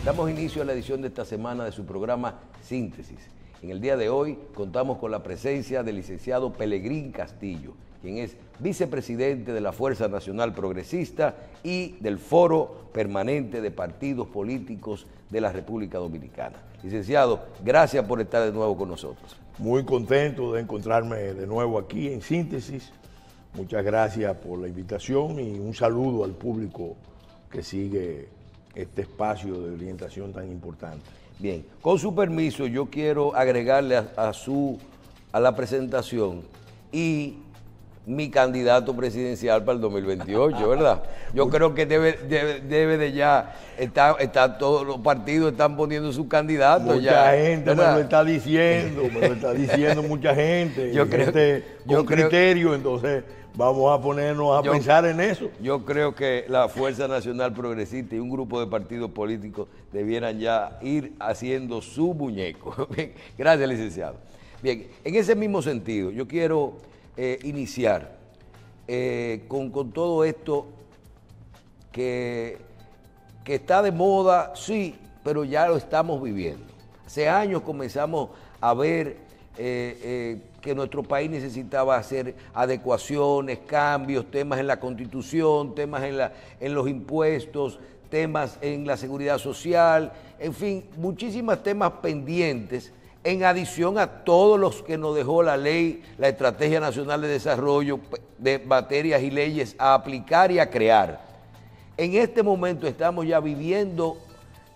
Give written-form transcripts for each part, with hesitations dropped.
Damos inicio a la edición de esta semana de su programa Síntesis. En el día de hoy contamos con la presencia del licenciado Pelegrín Castillo, quien es vicepresidente de la Fuerza Nacional Progresista y del Foro Permanente de Partidos Políticos de la República Dominicana. Licenciado, gracias por estar de nuevo con nosotros. Muy contento de encontrarme de nuevo aquí en Síntesis. Muchas gracias por la invitación y un saludo al público que sigue este espacio de orientación tan importante. Bien, con su permiso yo quiero agregarle a la presentación y mi candidato presidencial para el 2028, ¿verdad? Yo creo que debe de ya está todos los partidos están poniendo sus candidatos. Mucha gente me lo está diciendo mucha gente. Yo creo, con criterio, entonces vamos a ponernos a pensar en eso. Yo creo que la Fuerza Nacional Progresista y un grupo de partidos políticos debieran ya ir haciendo su muñeco. Bien, gracias, licenciado. Bien, en ese mismo sentido, yo quiero iniciar con todo esto que está de moda, sí, pero ya lo estamos viviendo. Hace años comenzamos a ver que nuestro país necesitaba hacer adecuaciones, cambios, temas en la Constitución, temas en los impuestos, temas en la seguridad social, en fin, muchísimos temas pendientes, en adición a todos los que nos dejó la ley, la Estrategia Nacional de Desarrollo de materias y leyes a aplicar y a crear. En este momento estamos ya viviendo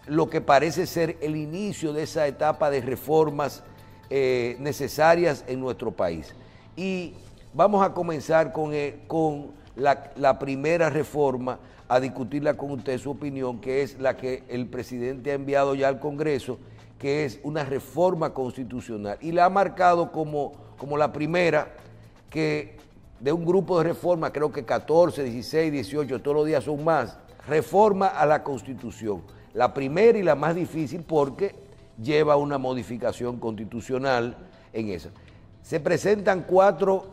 lo que parece ser el inicio de esa etapa de reformas necesarias en nuestro país. Y vamos a comenzar con la primera reforma, a discutirla con usted, su opinión, que es la que el presidente ha enviado ya al Congreso, que es una reforma constitucional. Y la ha marcado como la primera que de un grupo de reformas, creo que 14, 16, 18, todos los días son más, reforma a la Constitución. La primera y la más difícil porque lleva una modificación constitucional en esa. Se presentan 4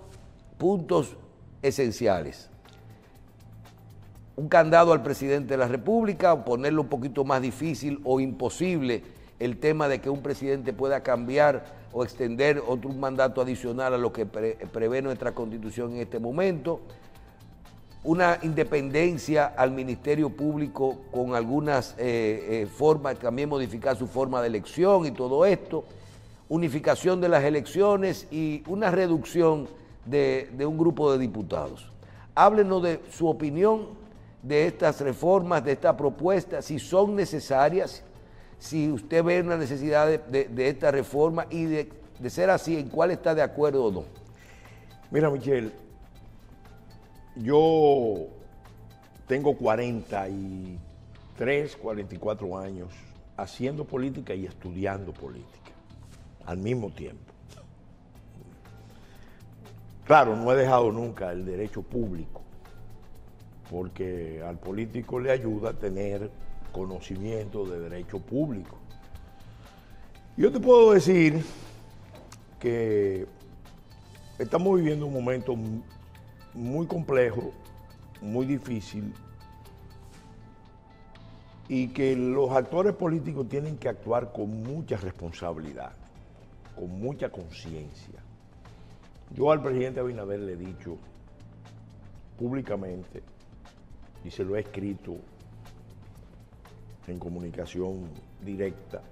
puntos esenciales. Un candado al presidente de la República, ponerlo un poquito más difícil o imposible el tema de que un presidente pueda cambiar o extender otro mandato adicional a lo que prevé nuestra Constitución en este momento. Una independencia al Ministerio Público con algunas formas, también modificar su forma de elección y todo esto, unificación de las elecciones y una reducción de un grupo de diputados. Háblenos de su opinión de estas reformas, de esta propuesta, si son necesarias, si usted ve una necesidad de esta reforma y de ser así, ¿en cuál está de acuerdo o no? Mira, Michelle, yo tengo 43, 44 años haciendo política y estudiando política al mismo tiempo. Claro, no he dejado nunca el derecho público, porque al político le ayuda a tener conocimiento de derecho público. Yo te puedo decir que estamos viviendo un momento muy complejo, muy difícil, y que los actores políticos tienen que actuar con mucha responsabilidad, con mucha conciencia. Yo al presidente Abinader le he dicho públicamente, y se lo he escrito en comunicación directa,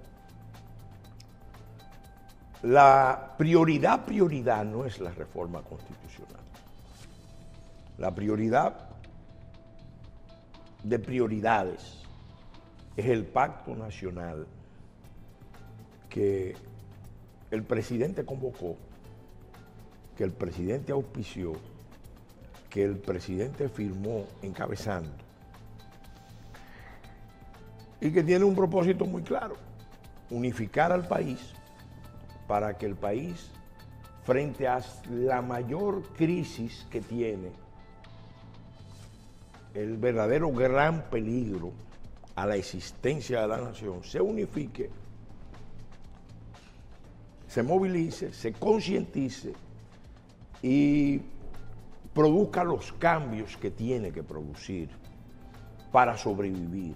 la prioridad no es la reforma constitucional. La prioridad de prioridades es el pacto nacional que el presidente convocó, que el presidente auspició, que el presidente firmó encabezando, y que tiene un propósito muy claro: unificar al país para que el país, frente a la mayor crisis que tiene, el verdadero gran peligro a la existencia de la nación, se unifique, se movilice, se concientice y produzca los cambios que tiene que producir para sobrevivir.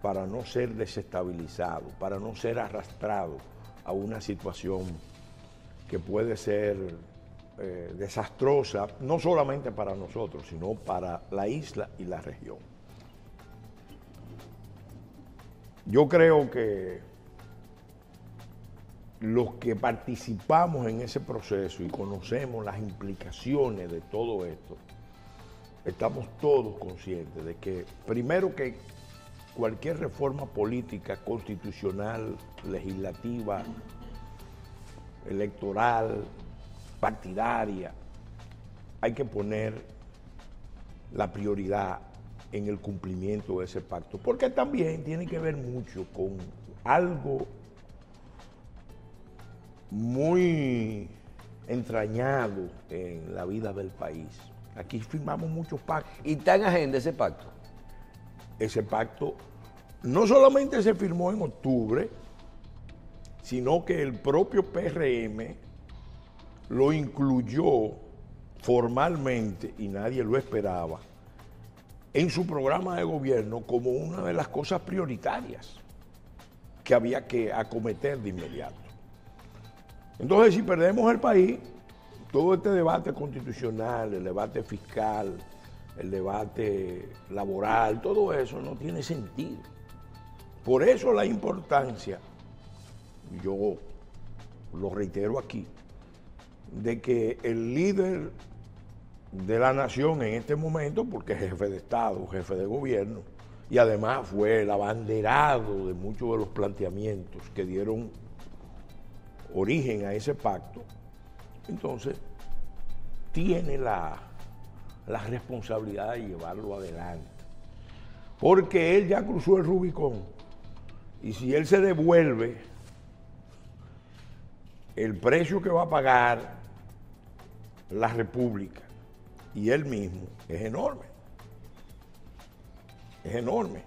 para no ser desestabilizado, para no ser arrastrado a una situación que puede ser desastrosa, no solamente para nosotros, sino para la isla y la región. Yo creo que los que participamos en ese proceso y conocemos las implicaciones de todo esto, estamos todos conscientes de que, primero, que cualquier reforma política, constitucional, legislativa, electoral, partidaria, hay que poner la prioridad en el cumplimiento de ese pacto, porque también tiene que ver mucho con algo muy entrañado en la vida del país. Aquí firmamos muchos pactos. ¿Y está en agenda ese pacto? Ese pacto no solamente se firmó en octubre, sino que el propio PRM lo incluyó formalmente, y nadie lo esperaba, en su programa de gobierno como una de las cosas prioritarias que había que acometer de inmediato. Entonces, si perdemos el país, todo este debate constitucional, el debate fiscal, el debate laboral, todo eso no tiene sentido. Por eso la importancia, yo lo reitero aquí, de que el líder de la nación en este momento, porque es jefe de Estado, jefe de gobierno, y además fue el abanderado de muchos de los planteamientos que dieron origen a ese pacto, entonces tiene la responsabilidad de llevarlo adelante. Porque él ya cruzó el Rubicón, y si él se devuelve, el precio que va a pagar la República y él mismo es enorme. Es enorme,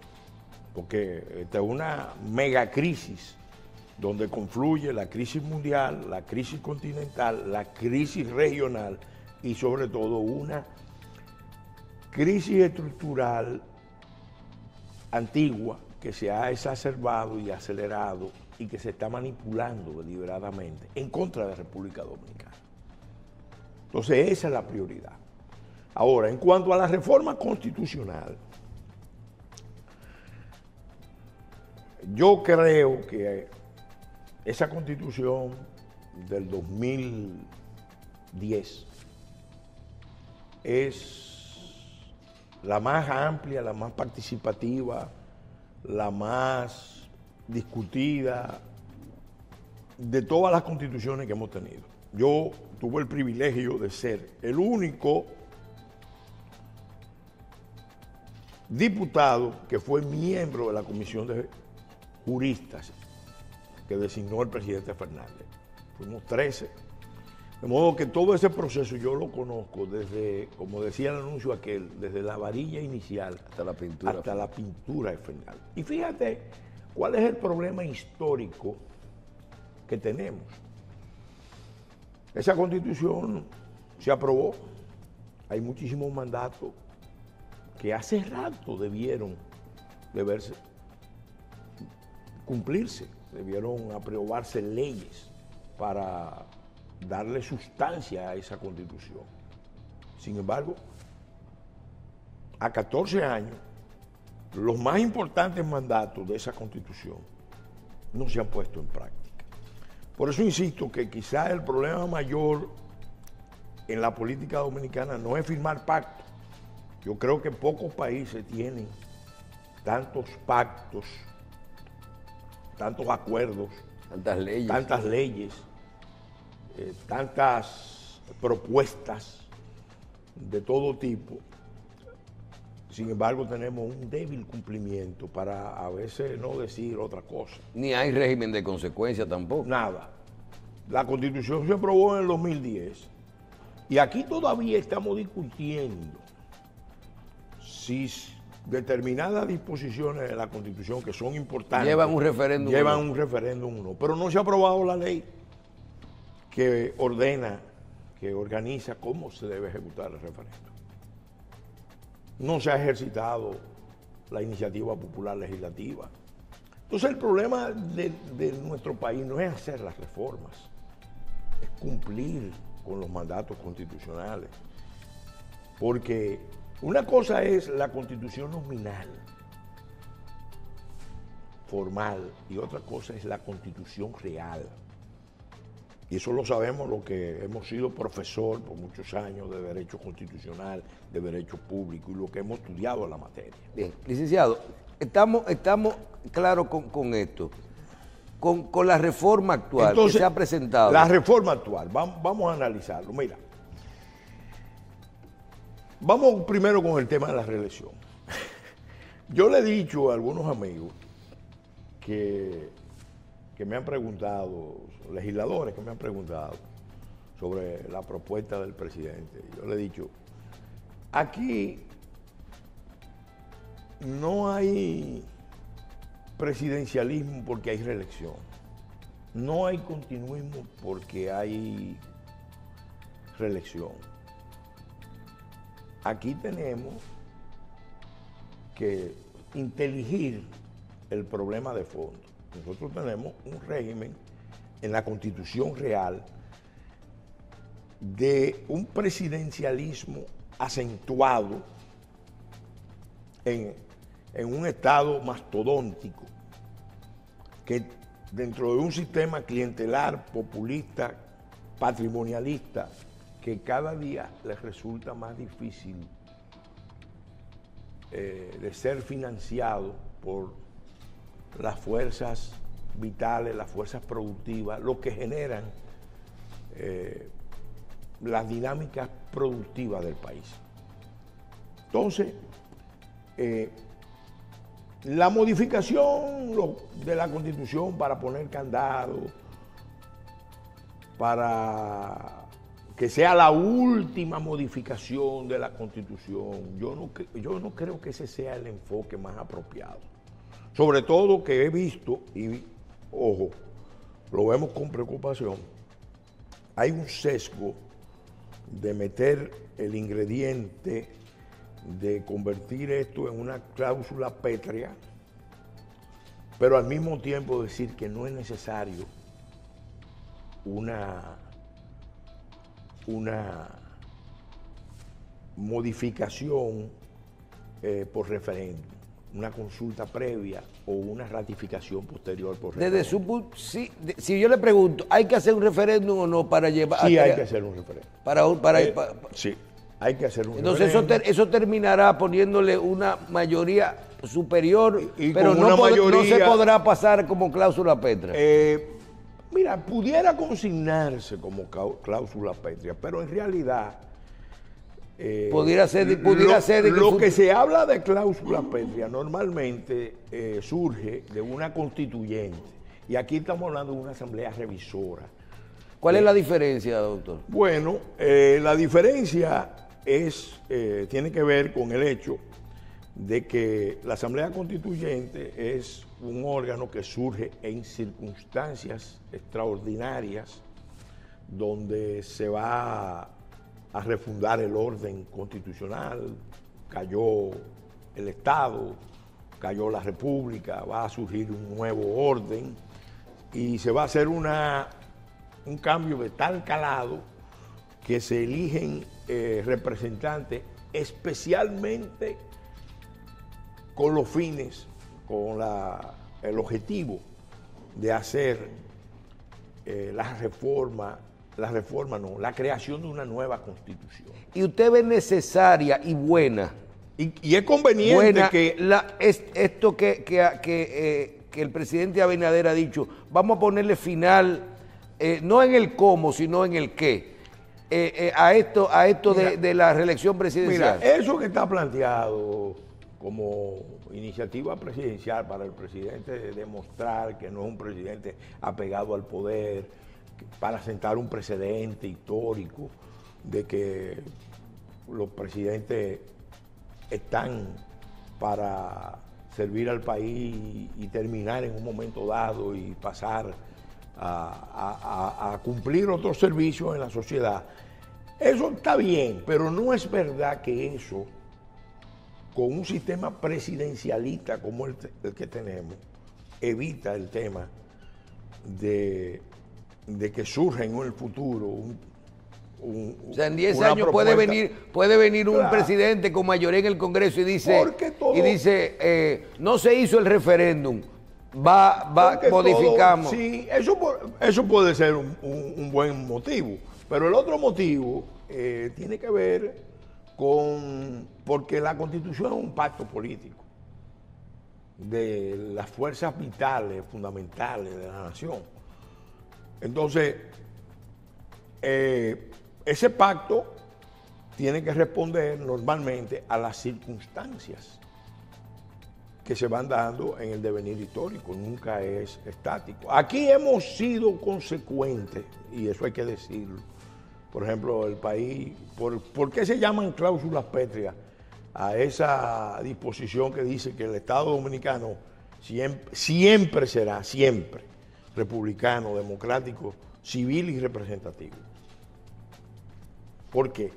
porque esta es una megacrisis donde confluye la crisis mundial, la crisis continental, la crisis regional y sobre todo una crisis estructural antigua que se ha exacerbado y acelerado y que se está manipulando deliberadamente en contra de la República Dominicana. Entonces esa es la prioridad. Ahora, en cuanto a la reforma constitucional, yo creo que esa constitución del 2010 es la más amplia, la más participativa, la más discutida de todas las constituciones que hemos tenido. Yo tuve el privilegio de ser el único diputado que fue miembro de la comisión de juristas que designó el presidente Fernández. Fuimos 13. De modo que todo ese proceso yo lo conozco desde, como decía el anuncio aquel, desde la varilla inicial hasta la pintura final. Y fíjate cuál es el problema histórico que tenemos. Esa constitución se aprobó. Hay muchísimos mandatos que hace rato debieron cumplirse, debieron aprobarse leyes para darle sustancia a esa constitución. Sin embargo, a 14 años, los más importantes mandatos de esa constitución no se han puesto en práctica. Por eso insisto que quizás el problema mayor en la política dominicana no es firmar pactos. Yo creo que pocos países tienen tantos pactos, tantos acuerdos, tantas leyes, tantas propuestas de todo tipo. Sin embargo, tenemos un débil cumplimiento, para a veces no decir otra cosa. Ni hay régimen de consecuencia tampoco. Nada. La Constitución se aprobó en el 2010 y aquí todavía estamos discutiendo si determinadas disposiciones de la Constitución que son importantes llevan un referéndum. No, pero no se ha aprobado la ley que ordena, que organiza cómo se debe ejecutar el referéndum. No se ha ejercitado la iniciativa popular legislativa. Entonces el problema de nuestro país no es hacer las reformas, es cumplir con los mandatos constitucionales. Porque una cosa es la constitución nominal, formal, y otra cosa es la constitución real. Y eso lo sabemos los que hemos sido profesor por muchos años de Derecho Constitucional, de Derecho Público, y lo que hemos estudiado la materia. Bien, licenciado, estamos claros con esto, con la reforma actual. Entonces, que se ha presentado. La reforma actual, vamos a analizarlo. Mira, vamos primero con el tema de la reelección. Yo le he dicho a algunos amigos que me han preguntado, legisladores que me han preguntado sobre la propuesta del presidente. Yo le he dicho, aquí no hay presidencialismo porque hay reelección. No hay continuismo porque hay reelección. Aquí tenemos que inteligir el problema de fondo. Nosotros tenemos un régimen en la Constitución real de un presidencialismo acentuado en un estado mastodóntico, que dentro de un sistema clientelar, populista, patrimonialista, que cada día les resulta más difícil de ser financiado por las fuerzas vitales, las fuerzas productivas, lo que generan las dinámicas productivas del país. Entonces, la modificación de la Constitución para poner candado, para que sea la última modificación de la Constitución, yo no creo que ese sea el enfoque más apropiado. Sobre todo que he visto, y ojo, lo vemos con preocupación, hay un sesgo de meter el ingrediente de convertir esto en una cláusula pétrea, pero al mismo tiempo decir que no es necesario una modificación por referéndum, una consulta previa o una ratificación posterior por referéndum. Si yo le pregunto, ¿hay que hacer un referéndum o no para llevar? Sí, hay que hacer un referéndum. Sí, hay que hacer un referéndum. Entonces eso terminará poniéndole una mayoría superior, y pero no se podrá pasar como cláusula pétrea. Mira, pudiera consignarse como cláusula pétrea, pero en realidad pudiera ser lo que se habla de cláusula pétrea normalmente surge de una constituyente, y aquí estamos hablando de una asamblea revisora. ¿Cuál es la diferencia, doctor? Bueno, la diferencia tiene que ver con el hecho de que la asamblea constituyente es un órgano que surge en circunstancias extraordinarias donde se va a refundar el orden constitucional, cayó el Estado, cayó la República, va a surgir un nuevo orden y se va a hacer un cambio de tal calado que se eligen representantes especialmente con los fines, con el objetivo de hacer la creación de una nueva constitución. ¿Y usted ve necesaria y buena? Y es conveniente que esto que el presidente Abinader ha dicho, vamos a ponerle final, no en el cómo, sino en el qué, a esto mira, de la reelección presidencial. Mira, eso que está planteado como iniciativa presidencial para el presidente demostrar que no es un presidente apegado al poder, para sentar un precedente histórico de que los presidentes están para servir al país y terminar en un momento dado y pasar a cumplir otros servicios en la sociedad. Eso está bien, pero no es verdad que eso con un sistema presidencialista como el que tenemos, evita el tema de que surja en el futuro o sea, en 10 años puede venir un presidente con mayoría en el Congreso y dice, no se hizo el referéndum, modificamos. Sí, eso puede ser un buen motivo, pero el otro motivo tiene que ver porque la Constitución es un pacto político de las fuerzas vitales, fundamentales de la nación. Entonces, ese pacto tiene que responder normalmente a las circunstancias que se van dando en el devenir histórico, nunca es estático. Aquí hemos sido consecuentes, y eso hay que decirlo. Por ejemplo, el país, ¿por qué se llaman cláusulas pétreas a esa disposición que dice que el Estado Dominicano siempre será republicano, democrático, civil y representativo? ¿Por qué?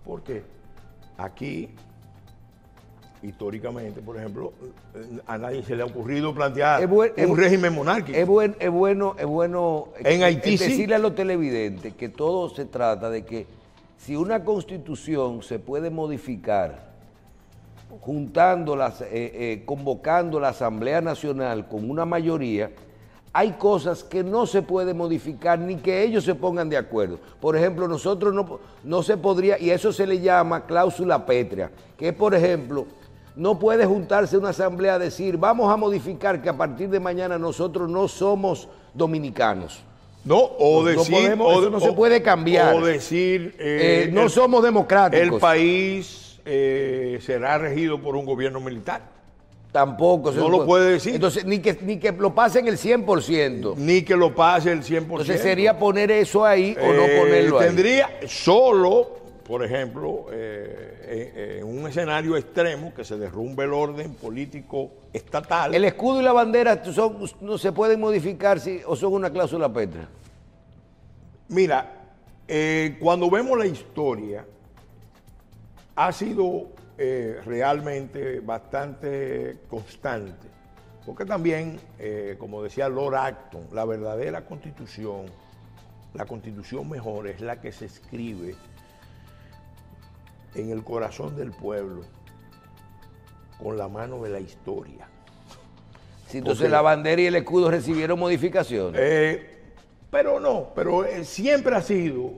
Porque aquí, históricamente, por ejemplo, a nadie se le ha ocurrido plantear un régimen monárquico. Es bueno en Haití decirle a los televidentes que todo se trata de que si una constitución se puede modificar convocando la Asamblea Nacional con una mayoría, hay cosas que no se puede modificar ni que ellos se pongan de acuerdo. Por ejemplo, nosotros no se podría, y eso se le llama cláusula pétrea, que por ejemplo, no puede juntarse una asamblea a decir, vamos a modificar que a partir de mañana nosotros no somos dominicanos. Eso no se puede cambiar. O decir, no somos democráticos. El país será regido por un gobierno militar. Tampoco. No lo puede decir. Entonces, ni que lo pasen el 100%. Ni que lo pase el 100%. Entonces, sería poner eso ahí o no ponerlo ahí. Tendría solo, por ejemplo, en un escenario extremo, que se derrumbe el orden político estatal. ¿El escudo y la bandera no se pueden modificar o son una cláusula pétrea? Mira, cuando vemos la historia, ha sido realmente bastante constante, porque también, como decía Lord Acton, la verdadera constitución, la constitución mejor es la que se escribe en el corazón del pueblo, con la mano de la historia. Sí, entonces la bandera y el escudo recibieron modificaciones. Pero siempre ha sido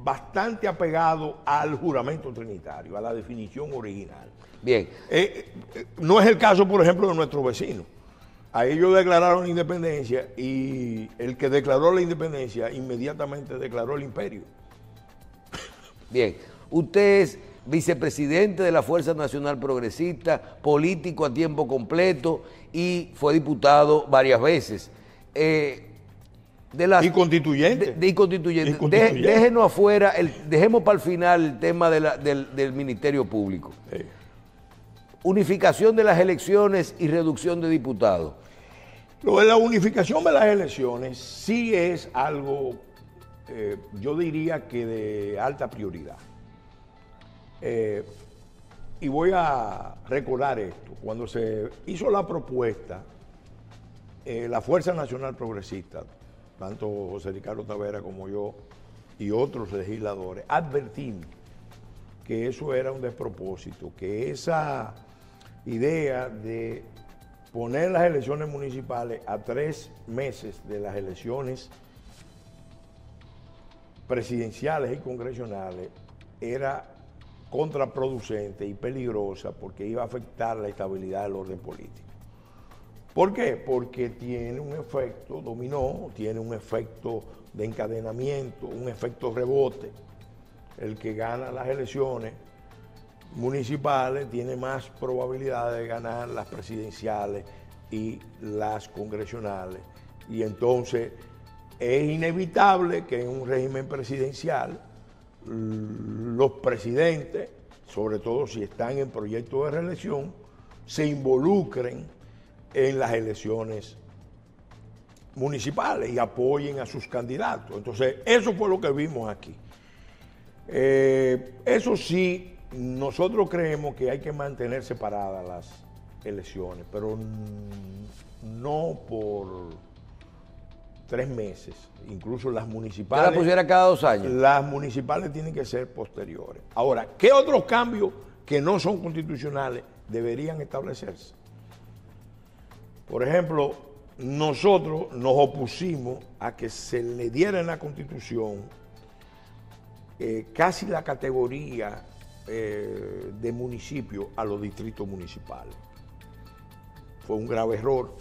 bastante apegado al juramento trinitario, a la definición original. Bien. No es el caso, por ejemplo, de nuestros vecinos. A ellos declararon la independencia y el que declaró la independencia inmediatamente declaró el imperio. Bien. Usted es vicepresidente de la Fuerza Nacional Progresista, político a tiempo completo y fue diputado varias veces. Y constituyente. Déjenos afuera, dejemos para el final el tema del Ministerio Público. Sí. Unificación de las elecciones y reducción de diputados. Lo de la unificación de las elecciones sí es algo, yo diría que de alta prioridad. Y voy a recordar esto. Cuando se hizo la propuesta, la Fuerza Nacional Progresista, tanto José Ricardo Tavera como yo y otros legisladores, advertimos que eso era un despropósito, que esa idea de poner las elecciones municipales a 3 meses de las elecciones presidenciales y congresionales era contraproducente y peligrosa porque iba a afectar la estabilidad del orden político. ¿Por qué? Porque tiene un efecto dominó, tiene un efecto de encadenamiento, un efecto rebote. El que gana las elecciones municipales tiene más probabilidad de ganar las presidenciales y las congresionales. Y entonces es inevitable que en un régimen presidencial los presidentes, sobre todo si están en proyectos de reelección, se involucren en las elecciones municipales y apoyen a sus candidatos. Entonces, eso fue lo que vimos aquí. Eso sí nosotros creemos que hay que mantener separadas las elecciones, pero no por 3 meses, incluso las municipales. ¿Usted la pusiera cada 2 años? Las municipales tienen que ser posteriores. Ahora, ¿qué otros cambios que no son constitucionales deberían establecerse? Por ejemplo, nosotros nos opusimos a que se le diera en la Constitución casi la categoría de municipio a los distritos municipales. Fue un grave error.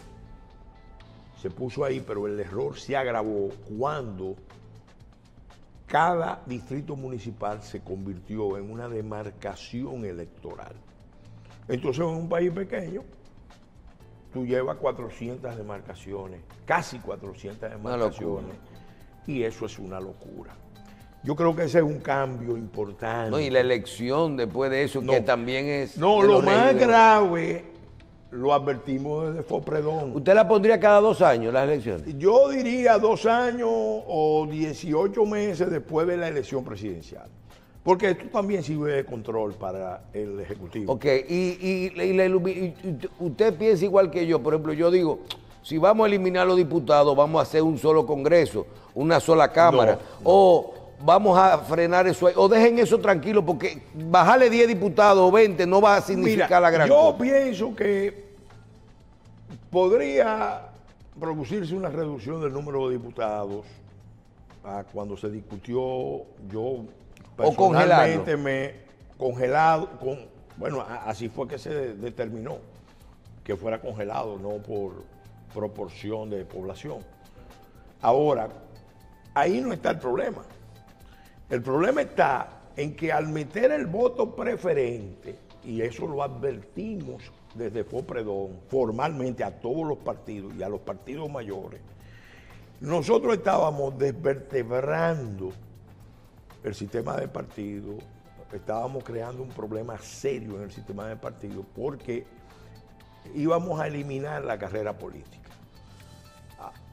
Se puso ahí, pero el error se agravó cuando cada distrito municipal se convirtió en una demarcación electoral. Entonces, en un país pequeño, tú llevas 400 demarcaciones, casi 400 demarcaciones, y eso es una locura. Yo creo que ese es un cambio importante. No, y la elección después de eso, que también es... No, lo más grave lo advertimos desde Fopredón. ¿Usted la pondría cada 2 años, las elecciones? Yo diría 2 años o 18 meses después de la elección presidencial. Porque esto también sirve de control para el Ejecutivo. Ok, y usted piensa igual que yo. Por ejemplo, yo digo, si vamos a eliminar a los diputados, vamos a hacer un solo Congreso, una sola Cámara. No. O vamos a frenar eso ahí. O dejen eso tranquilo, porque bajarle 10 diputados o 20 no va a significar la gran cosa. Yo pienso que podría producirse una reducción del número de diputados. Cuando se discutió, yo personalmente me congelado, bueno, así fue que se determinó que fuera congelado, no por proporción de población. Ahora, ahí no está el problema. El problema está en que al meter el voto preferente, y eso lo advertimos desde Fopredón formalmente a todos los partidos y a los partidos mayores, nosotros estábamos desvertebrando el sistema de partido, estábamos creando un problema serio en el sistema de partido porque íbamos a eliminar la carrera política.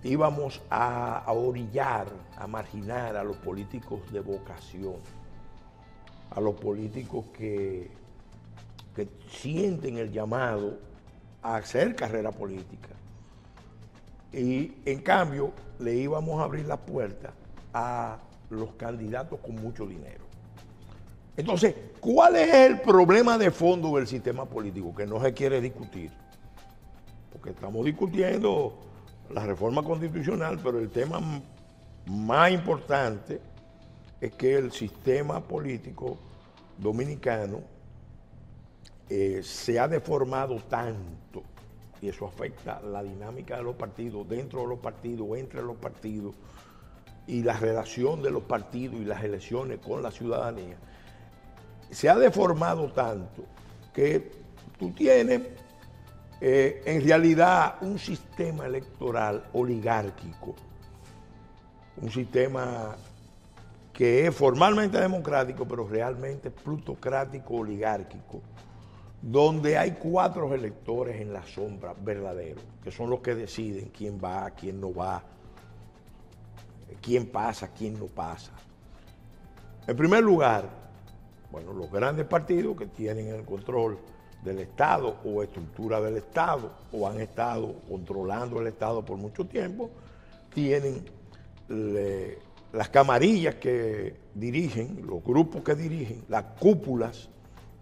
Íbamos a orillar, a marginar a los políticos de vocación, a los políticos que sienten el llamado a hacer carrera política. Y en cambio le íbamos a abrir la puerta a los candidatos con mucho dinero. Entonces, ¿cuál es el problema de fondo del sistema político que no se quiere discutir? Porque estamos discutiendo la reforma constitucional, pero el tema más importante es que el sistema político dominicano se ha deformado tanto, y eso afecta la dinámica de los partidos, dentro de los partidos, entre los partidos, y la relación de los partidos y las elecciones con la ciudadanía. Se ha deformado tanto que tú tienes en realidad un sistema electoral oligárquico, un sistema que es formalmente democrático, pero realmente plutocrático oligárquico, donde hay 4 electores en la sombra verdaderos, que son los que deciden quién va, quién no va, quién pasa, quién no pasa. En primer lugar, bueno, los grandes partidos que tienen el control del Estado o estructura del Estado o han estado controlando el Estado por mucho tiempo, tienen las camarillas que dirigen, los grupos que dirigen, las cúpulas,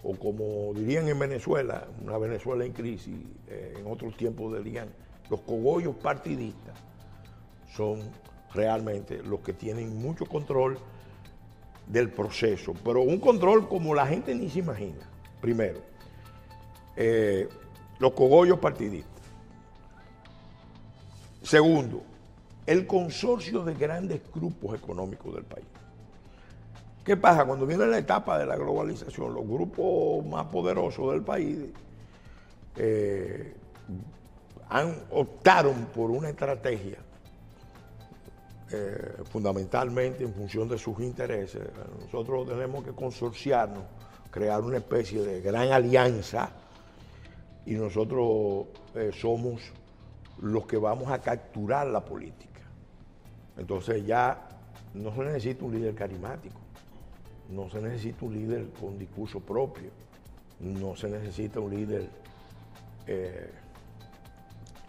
o como dirían en Venezuela, una Venezuela en crisis, en otros tiempos dirían, los cogollos partidistas, son realmente los que tienen mucho control del proceso, pero un control como la gente ni se imagina. Primero, los cogollos partidistas. Segundo, el consorcio de grandes grupos económicos del país. ¿Qué pasa? Cuando viene la etapa de la globalización, los grupos más poderosos del país optaron por una estrategia fundamentalmente en función de sus intereses. Nosotros tenemos que consorciarnos, crear una especie de gran alianza, y nosotros somos los que vamos a capturar la política. Entonces ya no se necesita un líder carismático, No se necesita un líder con discurso propio, no se necesita un líder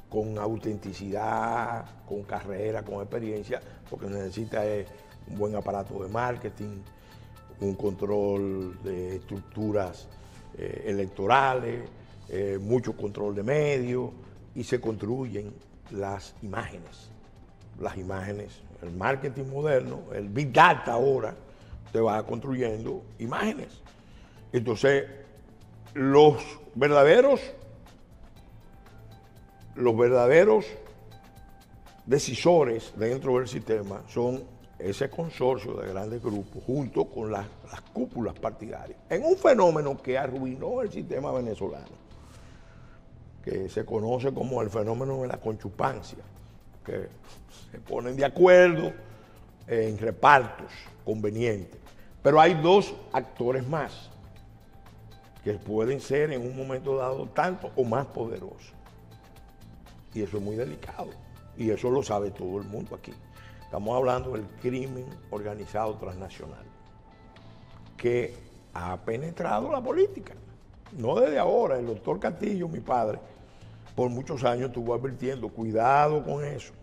con autenticidad, con carrera, con experiencia, lo que necesita es un buen aparato de marketing, un control de estructuras electorales, mucho control de medios, y se construyen las imágenes. Las imágenes, el marketing moderno, el Big Data ahora, te va construyendo imágenes. Entonces, los verdaderos decisores dentro del sistema son ese consorcio de grandes grupos junto con las cúpulas partidarias, en un fenómeno que arruinó el sistema venezolano, que se conoce como el fenómeno de la conchupancia, que se ponen de acuerdo en repartos convenientes. Pero hay dos actores más que pueden ser en un momento dado tanto o más poderosos. Y eso es muy delicado. Y eso lo sabe todo el mundo aquí. Estamos hablando del crimen organizado transnacional, que ha penetrado la política. No desde ahora. El doctor Castillo, mi padre, por muchos años estuvo advirtiendo, cuidado con eso.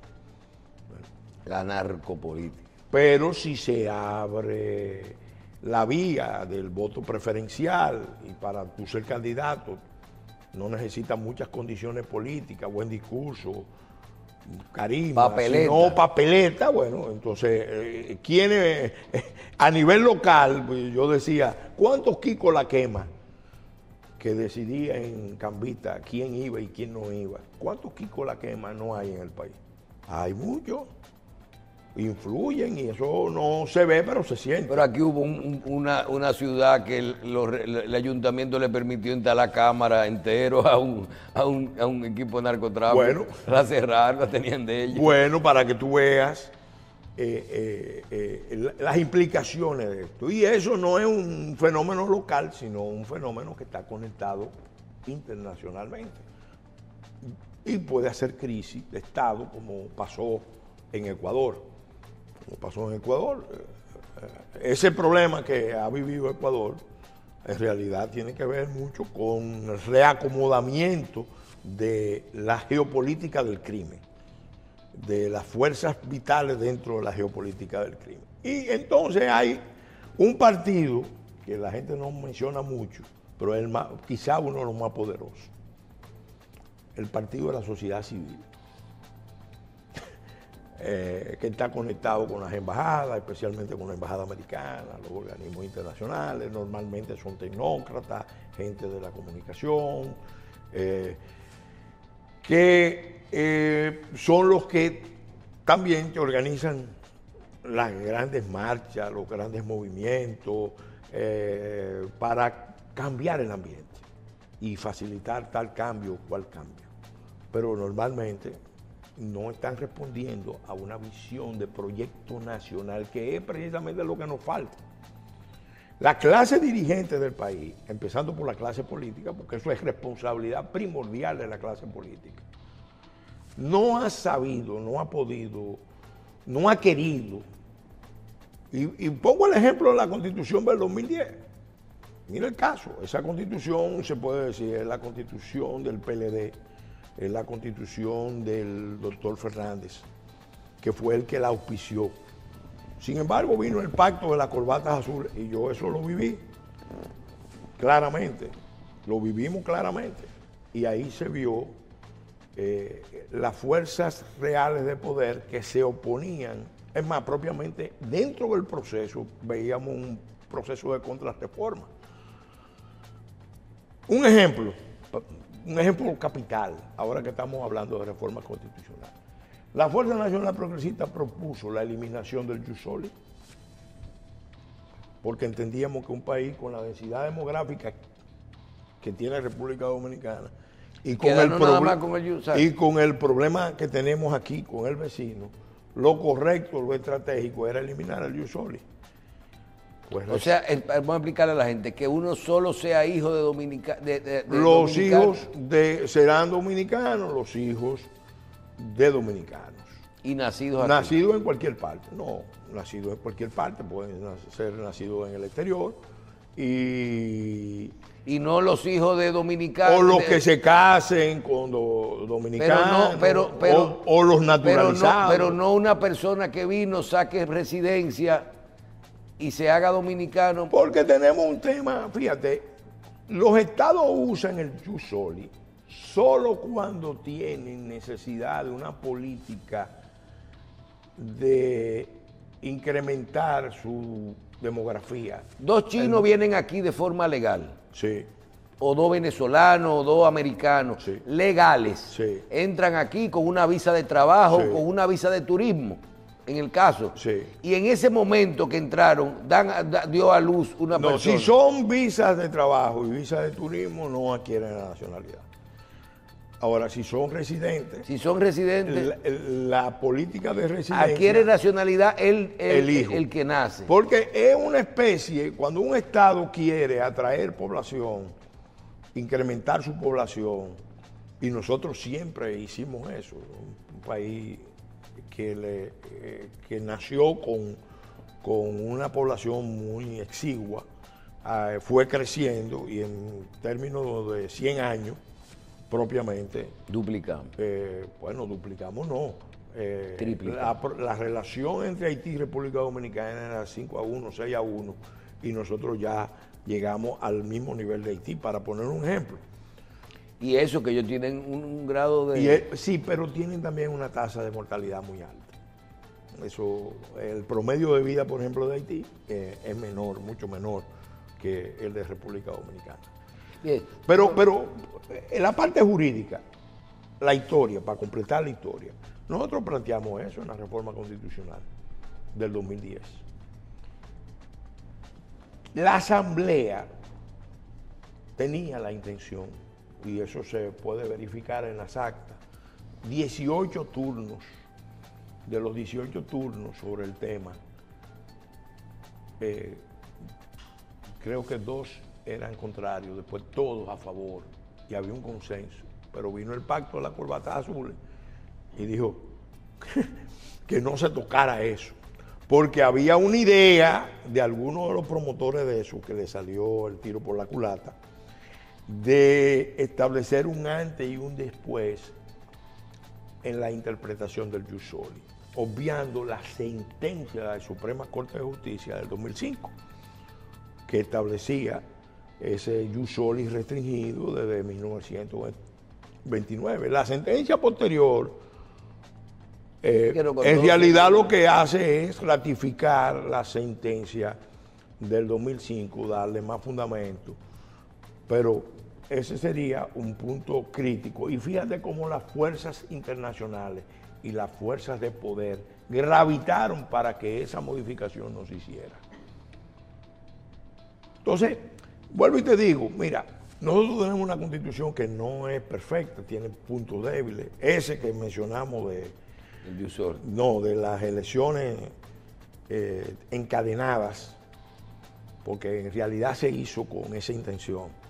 La narcopolítica. Pero si se abre la vía del voto preferencial y para tú ser candidato no necesitas muchas condiciones políticas, buen discurso, carisma, papeleta. sino papeleta, bueno, entonces, ¿quiénes a nivel local? Pues yo decía, ¿cuántos Kiko La Quema que decidía en Cambita quién iba y quién no iba? ¿Cuántos Kiko La Quema no hay en el país? Hay muchos. Influyen y eso no se ve, pero se siente. Pero aquí hubo una ciudad que el ayuntamiento le permitió instalar cámaras enteros a un equipo de narcotráfico. Bueno. La cerraron, la tenían de ellos. Bueno, para que tú veas las implicaciones de esto. Y eso no es un fenómeno local, sino un fenómeno que está conectado internacionalmente. Y puede hacer crisis de Estado, como pasó en Ecuador. Ese problema que ha vivido Ecuador, en realidad tiene que ver mucho con el reacomodamiento de la geopolítica del crimen, de las fuerzas vitales dentro de la geopolítica del crimen. Y entonces hay un partido que la gente no menciona mucho, pero es quizá uno de los más poderosos, el Partido de la Sociedad Civil. Que está conectado con las embajadas, especialmente con la embajada americana, los organismos internacionales, normalmente son tecnócratas, gente de la comunicación, que son los que también te organizan las grandes marchas, los grandes movimientos, para cambiar el ambiente y facilitar tal cambio o cual cambio. Pero normalmente no están respondiendo a una visión de proyecto nacional, que es precisamente lo que nos falta. La clase dirigente del país, empezando por la clase política, porque eso es responsabilidad primordial de la clase política, no ha sabido, no ha podido, no ha querido. Y pongo el ejemplo de la Constitución del 2010. Mira el caso, esa Constitución se puede decir, es la Constitución del PLD, es la Constitución del doctor Fernández, que fue el que la auspició. Sin embargo, vino el pacto de las corbatas azules y yo eso lo viví claramente, lo vivimos claramente. Y ahí se vio las fuerzas reales de poder que se oponían. Es más, propiamente dentro del proceso veíamos un proceso de contrarreforma. Un ejemplo capital, ahora que estamos hablando de reforma constitucional. La Fuerza Nacional Progresista propuso la eliminación del jus soli, porque entendíamos que un país con la densidad demográfica que tiene República Dominicana y con el problema que tenemos aquí con el vecino, lo correcto, lo estratégico era eliminar el jus soli. Pues o sea, vamos a explicarle a la gente que uno solo sea hijo de dominicanos. Los hijos serán dominicanos, los hijos de dominicanos. Y nacidos aquí. Nacido en cualquier parte. No, nacido en cualquier parte, pueden ser nacidos en el exterior. Y no los hijos de dominicanos. o los que se casen con dominicanos, o los naturalizados. Pero no una persona que vino, saque residencia y se haga dominicano. Porque tenemos un tema, fíjate, los estados usan el jus soli solo cuando tienen necesidad de una política de incrementar su demografía. 2 chinos vienen aquí de forma legal. Sí. O 2 venezolanos, o 2 americanos, Sí. legales. Sí. Entran aquí con una visa de trabajo, Sí. con una visa de turismo, en el caso. Sí. Y en ese momento que entraron, dio a luz una No, persona. si son visas de trabajo y visas de turismo, no adquieren la nacionalidad. Ahora, si son residentes, Si son residentes, la política de residencia adquiere nacionalidad el hijo. el que nace. Porque es una especie, cuando un Estado quiere atraer población, incrementar su población, y nosotros siempre hicimos eso, un país que nació con una población muy exigua, fue creciendo y en términos de 100 años, propiamente, Duplicamos. bueno, duplicamos no. Triplicamos. La relación entre Haití y República Dominicana era 5-1, 6-1, y nosotros ya llegamos al mismo nivel de Haití, para poner un ejemplo. Y eso que ellos tienen un grado de... Sí, pero tienen también una tasa de mortalidad muy alta. Eso, el promedio de vida, por ejemplo, de Haití es menor, mucho menor que el de República Dominicana. Bien. Pero en la parte jurídica, la historia, para completar la historia, nosotros planteamos eso en la reforma constitucional del 2010. La Asamblea tenía la intención, y eso se puede verificar en las actas, 18 turnos, de los 18 turnos sobre el tema, creo que 2 eran contrarios, después todos a favor, y había un consenso. Pero vino el pacto de la corbata azul y dijo que no se tocara eso, porque había una idea de algunos de los promotores de eso, que le salió el tiro por la culata, de establecer un antes y un después en la interpretación del jus soli, obviando la sentencia de la Suprema Corte de Justicia del 2005, que establecía ese jus soli restringido desde 1929. La sentencia posterior, en realidad lo que hace es ratificar la sentencia del 2005, darle más fundamento, pero ese sería un punto crítico. Y fíjate cómo las fuerzas internacionales y las fuerzas de poder gravitaron para que esa modificación no se hiciera. Entonces, vuelvo y te digo, mira, nosotros tenemos una constitución que no es perfecta, tiene puntos débiles. Ese que mencionamos de las elecciones encadenadas, porque en realidad se hizo con esa intención.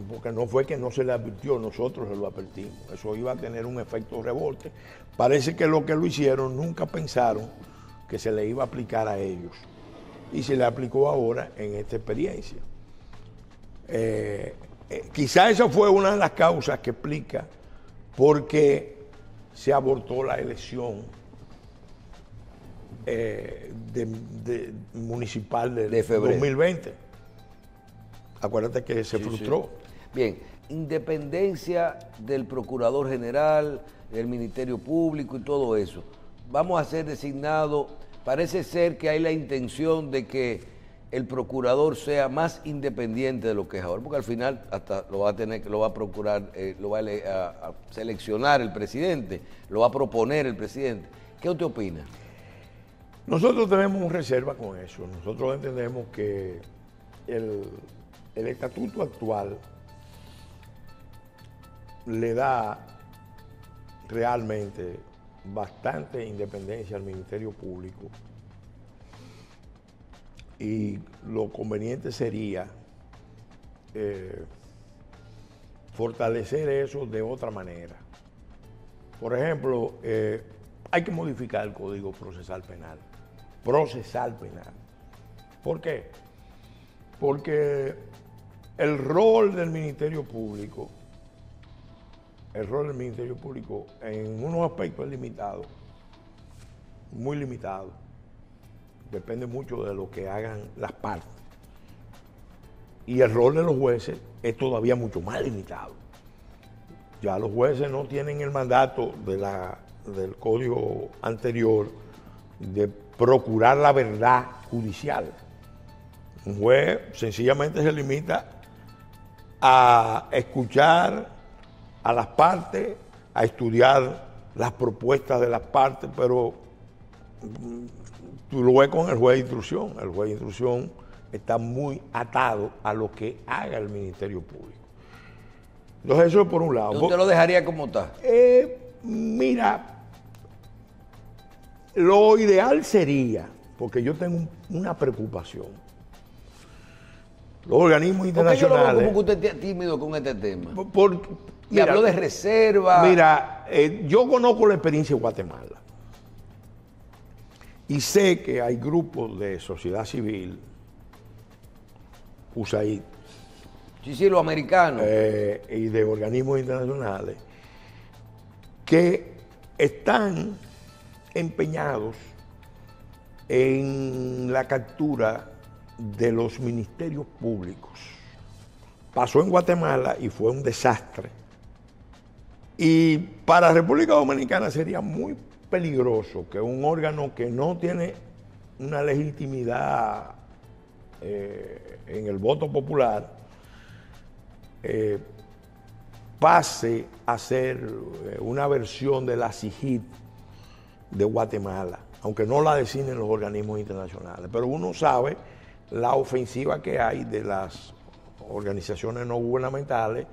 Porque no fue que no se le advirtió, nosotros se lo advertimos. Eso iba a tener un efecto rebote. Parece que lo hicieron nunca pensaron que se le iba a aplicar a ellos. Y se le aplicó ahora en esta experiencia. Quizá esa fue una de las causas que explica por qué se abortó la elección municipal de febrero 2020. Acuérdate que se frustró. Sí. Bien, independencia del Procurador General, del Ministerio Público y todo eso. Vamos a ser designados, parece ser que hay la intención de que el procurador sea más independiente de lo que es ahora, porque al final hasta lo va a procurar, lo va a seleccionar el presidente, lo va a proponer el presidente. ¿Qué usted opina? Nosotros tenemos una reserva con eso. Nosotros entendemos que el estatuto actual le da realmente bastante independencia al Ministerio Público, y lo conveniente sería fortalecer eso de otra manera. Por ejemplo, hay que modificar el Código Procesal Penal. Procesal Penal. ¿Por qué? Porque el rol del Ministerio Público en unos aspectos es limitado, muy limitado. Depende mucho de lo que hagan las partes. Y el rol de los jueces es todavía mucho más limitado. Ya los jueces no tienen el mandato del código anterior de procurar la verdad judicial. Un juez sencillamente se limita a escuchar a las partes, a estudiar las propuestas de las partes, pero tú lo ves con el juez de instrucción. El juez de instrucción está muy atado a lo que haga el Ministerio Público. Entonces eso es por un lado. ¿Usted lo dejaría como está? Mira, lo ideal sería, porque yo tengo una preocupación, los organismos internacionales... Porque yo lo veo como que usted es tímido con este tema. Y Mira, habló de reserva. Mira, yo conozco la experiencia de Guatemala y sé que hay grupos de sociedad civil, USAID, Sí, los americanos. y de organismos internacionales que están empeñados en la captura de los ministerios públicos. Pasó en Guatemala y fue un desastre. Y para la República Dominicana sería muy peligroso que un órgano que no tiene una legitimidad en el voto popular pase a ser una versión de la CIGIT de Guatemala, aunque no la designen los organismos internacionales. Pero uno sabe la ofensiva que hay de las organizaciones no gubernamentales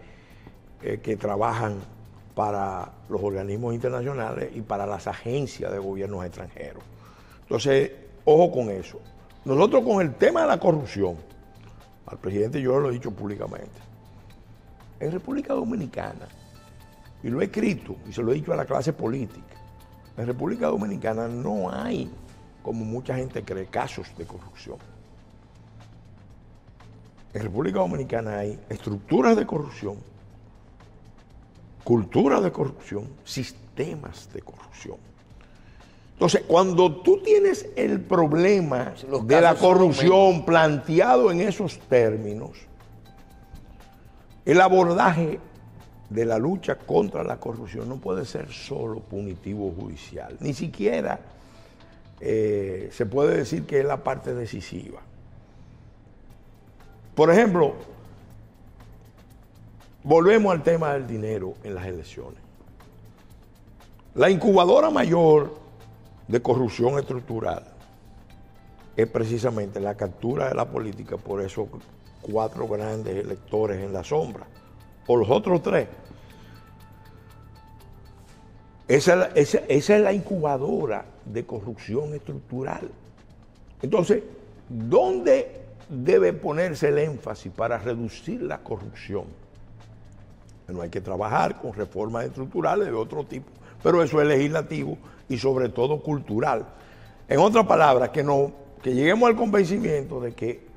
que trabajan para los organismos internacionales y para las agencias de gobiernos extranjeros. Entonces, ojo con eso. Nosotros con el tema de la corrupción, al presidente yo lo he dicho públicamente, en República Dominicana, y lo he escrito y se lo he dicho a la clase política, en República Dominicana no hay, como mucha gente cree, casos de corrupción. En República Dominicana hay estructuras de corrupción, cultura de corrupción, sistemas de corrupción. Entonces, cuando tú tienes el problema de la corrupción planteado en esos términos, el abordaje de la lucha contra la corrupción no puede ser solo punitivo judicial, ni siquiera se puede decir que es la parte decisiva. Por ejemplo, volvemos al tema del dinero en las elecciones. La incubadora mayor de corrupción estructural es precisamente la captura de la política por esos 4 grandes electores en la sombra, o los otros 3. Esa es la incubadora de corrupción estructural. Entonces, ¿dónde debe ponerse el énfasis para reducir la corrupción? Bueno, hay que trabajar con reformas estructurales de otro tipo, pero eso es legislativo y sobre todo cultural. En otras palabras, que lleguemos al convencimiento de que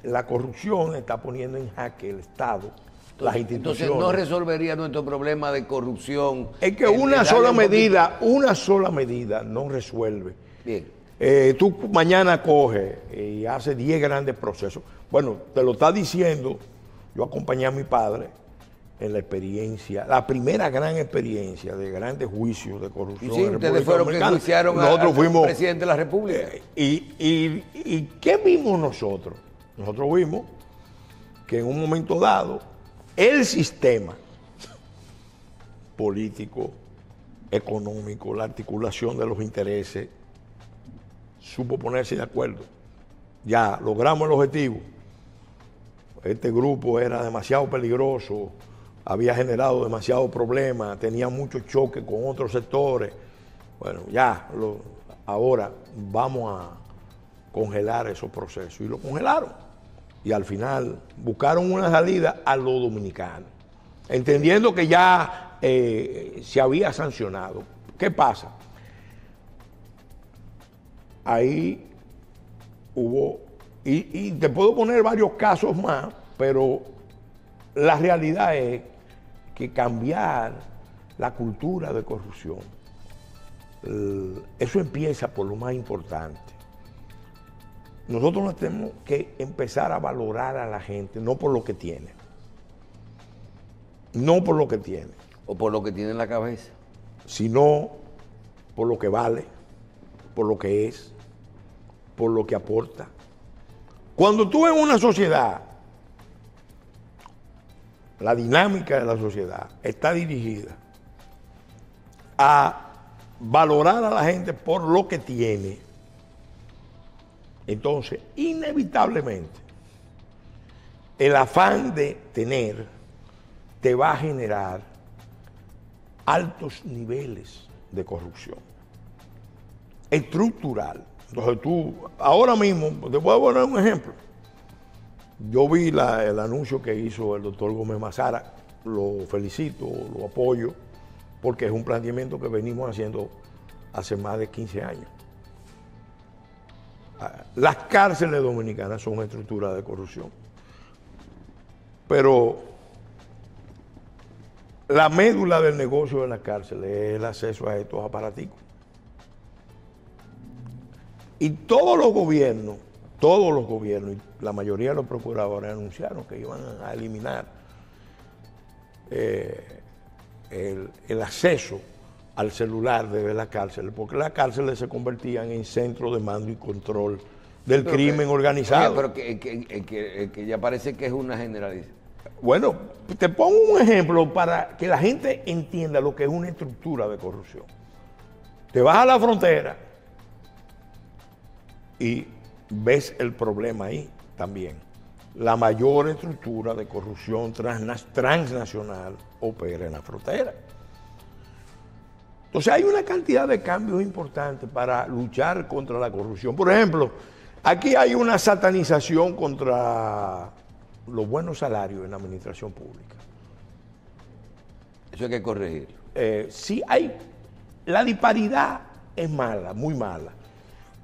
la corrupción está poniendo en jaque el Estado, las instituciones. Entonces no resolvería nuestro problema de corrupción. Es que una sola medida no resuelve. Bien. Tú mañana coges y haces 10 grandes procesos. Bueno, te lo está diciendo, yo acompañé a mi padre en la experiencia, la primera gran experiencia de grandes juicios de corrupción. Y sí, ustedes fueron los que juiciaron al presidente de la República. ¿Y qué vimos nosotros? Nosotros vimos que en un momento dado el sistema político, económico, la articulación de los intereses, supo ponerse de acuerdo. Ya logramos el objetivo. Este grupo era demasiado peligroso, había generado demasiados problemas, tenía muchos choques con otros sectores. Bueno, ahora vamos a congelar esos procesos. Y lo congelaron. Y al final buscaron una salida a los dominicanos, entendiendo que ya se había sancionado. ¿Qué pasa? ahí hubo, y te puedo poner varios casos más, pero la realidad es que cambiar la cultura de corrupción, eso empieza por lo más importante. Nosotros tenemos que empezar a valorar a la gente, no por lo que tiene. No por lo que tiene. O por lo que tiene en la cabeza. Sino por lo que vale, por lo que es, por lo que aporta. Cuando tú en una sociedad, la dinámica de la sociedad está dirigida a valorar a la gente por lo que tiene, entonces, inevitablemente, el afán de tener te va a generar altos niveles de corrupción estructural. Entonces tú, ahora mismo, te voy a poner un ejemplo. Yo vi el anuncio que hizo el doctor Gómez Mazara, lo felicito, lo apoyo, porque es un planteamiento que venimos haciendo hace más de 15 años. Las cárceles dominicanas son una estructura de corrupción, pero la médula del negocio de las cárceles es el acceso a estos aparaticos. Y todos los gobiernos, y la mayoría de los procuradores anunciaron que iban a eliminar el acceso al celular desde las cárceles, porque las cárceles se convertían en centros de mando y control del crimen organizado. Oye, pero que ya parece que es una generalización. Bueno, te pongo un ejemplo para que la gente entienda lo que es una estructura de corrupción. Te vas a la frontera y ves el problema ahí también. La mayor estructura de corrupción transnacional opera en la frontera. Entonces hay una cantidad de cambios importantes para luchar contra la corrupción. Por ejemplo, aquí hay una satanización contra los buenos salarios en la administración pública. Eso hay que corregirlo. Sí hay, la disparidad es mala, muy mala.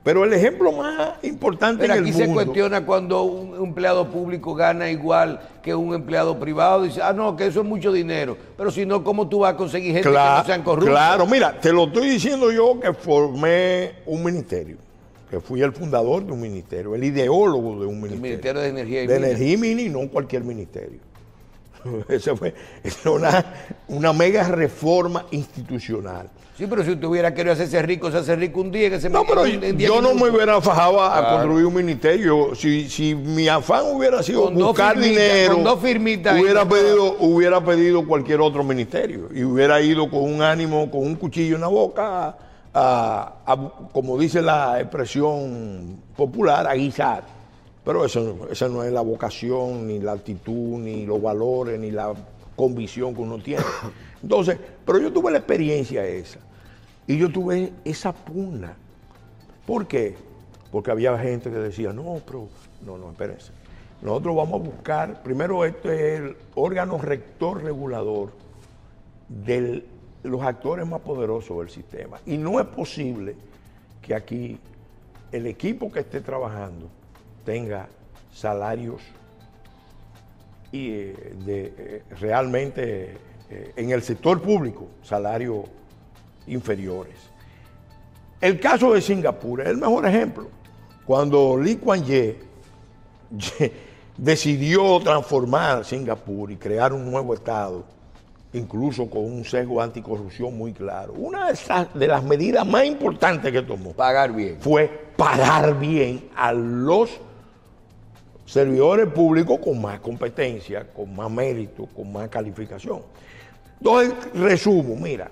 Pero el ejemplo más importante pero en el aquí mundo... se cuestiona cuando un empleado público gana igual que un empleado privado. Dice, no, que eso es mucho dinero. Pero si no, ¿cómo tú vas a conseguir gente que no sean corruptos? Claro, mira, te lo estoy diciendo yo que formé un ministerio, que fui el fundador de un ministerio, el ideólogo de un ministerio. El Ministerio de Energía y de Minas. Energía y Minas, y no cualquier ministerio. Esa fue una mega reforma institucional. Sí, pero si usted hubiera querido hacerse rico, se hace rico un día. No, pero yo no me hubiera fajado a construir un ministerio. Si mi afán hubiera sido con buscar dinero, con dos firmitas hubiera pedido cualquier otro ministerio. Y hubiera ido con un ánimo, con un cuchillo en la boca, como dice la expresión popular, a guisar. Pero esa no es la vocación, ni la actitud, ni los valores, ni la convicción que uno tiene. Entonces, pero yo tuve la experiencia esa. Y yo tuve esa pugna. ¿Por qué? Porque había gente que decía, no, espérense. Nosotros vamos a buscar, primero este es el órgano rector regulador de los actores más poderosos del sistema. Y no es posible que aquí el equipo que esté trabajando tenga salarios y realmente en el sector público, salarios inferiores. El caso de Singapur es el mejor ejemplo. Cuando Lee Kuan Yew decidió transformar Singapur y crear un nuevo estado, incluso con un sesgo anticorrupción muy claro, una de las medidas más importantes que tomó pagar bien. Fue pagar bien a los servidores públicos con más competencia, con más mérito, con más calificación. Entonces, resumo, mira,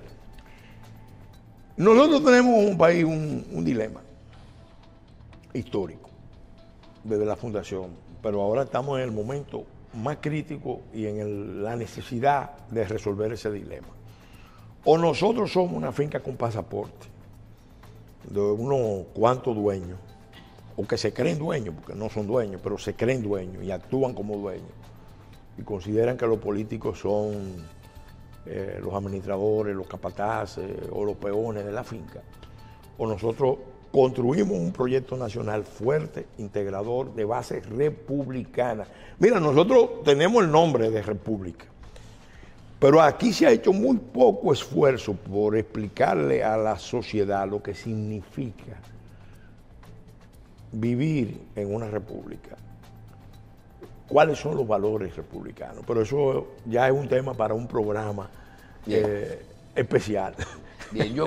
nosotros tenemos en un país un dilema histórico desde la fundación, pero ahora estamos en el momento más crítico y en la necesidad de resolver ese dilema. O nosotros somos una finca con pasaporte de unos cuantos dueños, o que se creen dueños, porque no son dueños, pero se creen dueños y actúan como dueños, y consideran que los políticos son los administradores, los capataces o los peones de la finca. O nosotros construimos un proyecto nacional fuerte, integrador, de base republicana. Mira, nosotros tenemos el nombre de república, pero aquí se ha hecho muy poco esfuerzo por explicarle a la sociedad lo que significa vivir en una república. ¿Cuáles son los valores republicanos? Pero eso ya es un tema para un programa especial. Bien, yo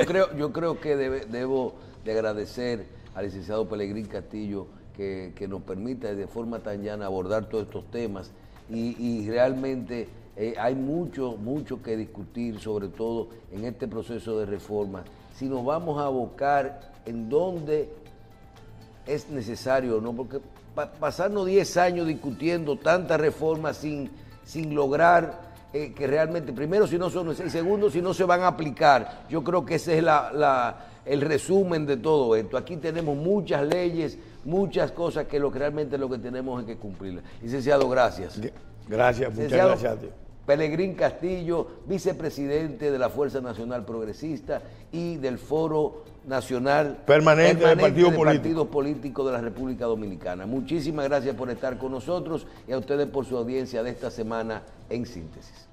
creo que debo de agradecer al licenciado Pelegrín Castillo que nos permita de forma tan llana abordar todos estos temas y realmente hay mucho que discutir, sobre todo en este proceso de reforma. Si nos vamos a abocar en dónde es necesario, ¿no? Porque pasarnos 10 años discutiendo tantas reformas sin lograr que realmente, primero, si no son, y segundo, si no se van a aplicar. Yo creo que ese es el resumen de todo esto. Aquí tenemos muchas leyes, muchas cosas que realmente lo que tenemos es que cumplirlas. Licenciado, gracias. Gracias, muchas gracias a ti. Pelegrín Castillo, vicepresidente de la Fuerza Nacional Progresista y del Foro Nacional Permanente del Partido Político de la República Dominicana. Muchísimas gracias por estar con nosotros y a ustedes por su audiencia de esta semana en Síntesis.